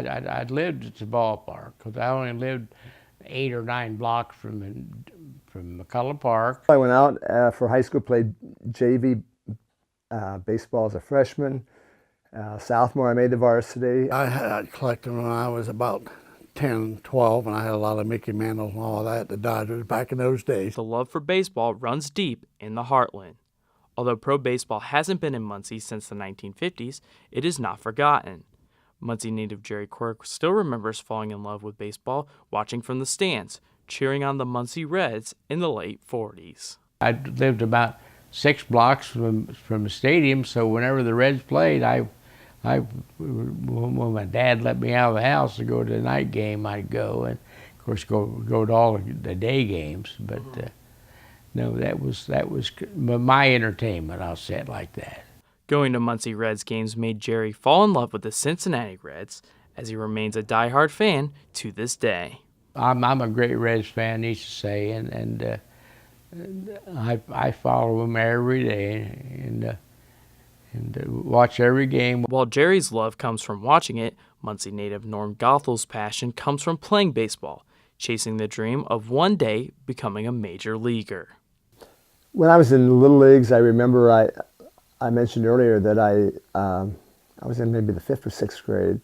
I lived at the ballpark because I only lived 8 or 9 blocks from McCullough Park. I went out for high school, played JV baseball as a freshman. Sophomore, I made the varsity. I collected when I was about 10, 12, and I had a lot of Mickey Mantles and all that, the Dodgers, back in those days. The love for baseball runs deep in the heartland. Although pro baseball hasn't been in Muncie since the 1950s, it is not forgotten. Muncie native Jerry Quirk still remembers falling in love with baseball, watching from the stands, cheering on the Muncie Reds in the late 40s. I lived about 6 blocks from the stadium, so whenever the Reds played, when my dad let me out of the house to go to the night game, I'd go, and of course go to all the day games. But no, that was my entertainment. I'll say it like that. Going to Muncie Reds games made Jerry fall in love with the Cincinnati Reds, as he remains a diehard fan to this day. I'm a great Reds fan, needs to say, and I follow them every day and watch every game. While Jerry's love comes from watching it, Muncie native Norm Gothel's passion comes from playing baseball, chasing the dream of one day becoming a major leaguer. When I was in the Little Leagues, I remember I mentioned earlier that I was in maybe the 5th or 6th grade.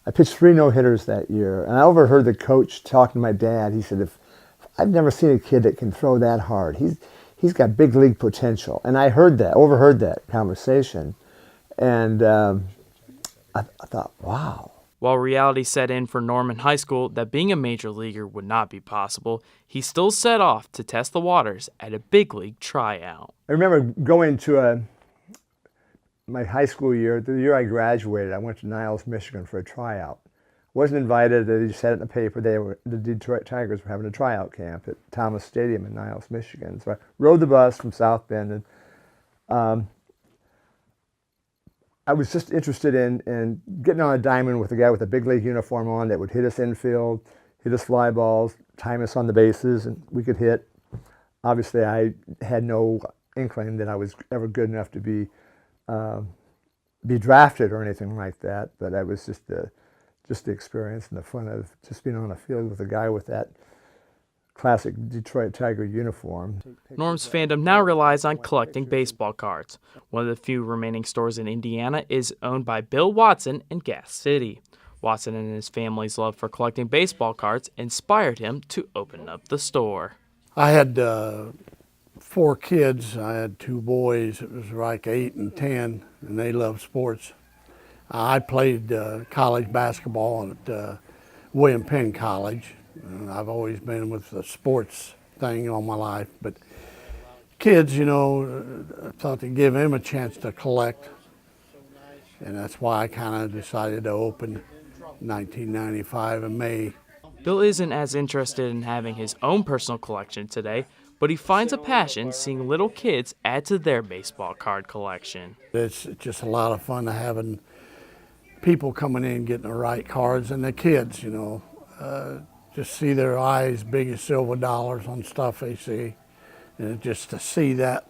I pitched 3 no-hitters that year, and I overheard the coach talking to my dad. He said, "If I've never seen a kid that can throw that hard. He's got big league potential." And I overheard that conversation, and I thought, wow. While reality set in for Norm in high school that being a major leaguer would not be possible, he still set off to test the waters at a big league tryout. I remember going to my high school year, the year I graduated. I went to Niles, Michigan for a tryout. Wasn't invited, they just had it in the paper. The Detroit Tigers were having a tryout camp at Thomas Stadium in Niles, Michigan. So I rode the bus from South Bend, and I was just interested in getting on a diamond with a guy with a big league uniform on that would hit us infield, hit us fly balls, time us on the bases, and we could hit. Obviously, I had no inkling that I was ever good enough to be drafted or anything like that, but I was just the experience and the fun of just being on a field with a guy with that classic Detroit Tiger uniform. Norm's fandom now relies on collecting baseball cards. One of the few remaining stores in Indiana is owned by Bill Watson in Gas City. Watson and his family's love for collecting baseball cards inspired him to open up the store. I had 4 kids. I had 2 boys. It was like 8 and 10, and they loved sports. I played college basketball at William Penn College. And I've always been with the sports thing all my life. But kids, I thought to give them a chance to collect. And that's why I kind of decided to open in 1995 in May. Bill isn't as interested in having his own personal collection today, but he finds a passion seeing little kids add to their baseball card collection. It's just a lot of fun to having people coming in getting the right cards, and the kids, just see their eyes big as silver dollars on stuff they see, and just to see that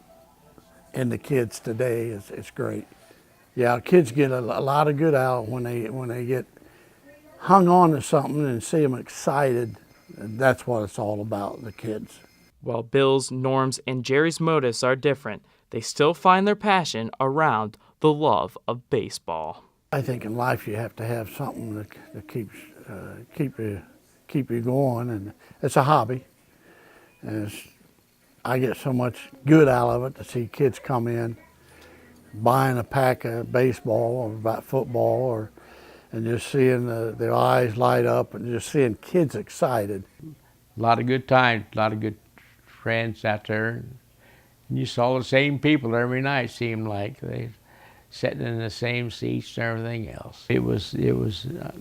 in the kids today it's great. Yeah, kids get a lot of good out when they get hung on to something and see them excited. And that's what it's all about, the kids. While Bill's, Norm's, and Jerry's motives are different, they still find their passion around the love of baseball. I think in life you have to have something that keep you going, and it's a hobby. And I get so much good out of it to see kids come in, buying a pack of baseball or about football, and just seeing their eyes light up and just seeing kids excited. A lot of good times, a lot of good friends out there. And you saw the same people every night, seemed like. They sitting in the same seats and everything else. It was a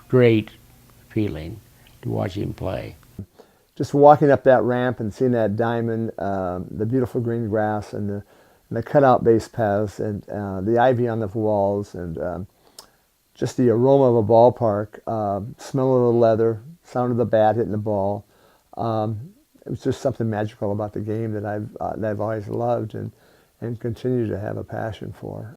great feeling to watch him play. Just walking up that ramp and seeing that diamond, the beautiful green grass and the cutout base paths and the ivy on the walls, and just the aroma of a ballpark, smell of the leather, sound of the bat hitting the ball. It was just something magical about the game that I've always loved and continue to have a passion for.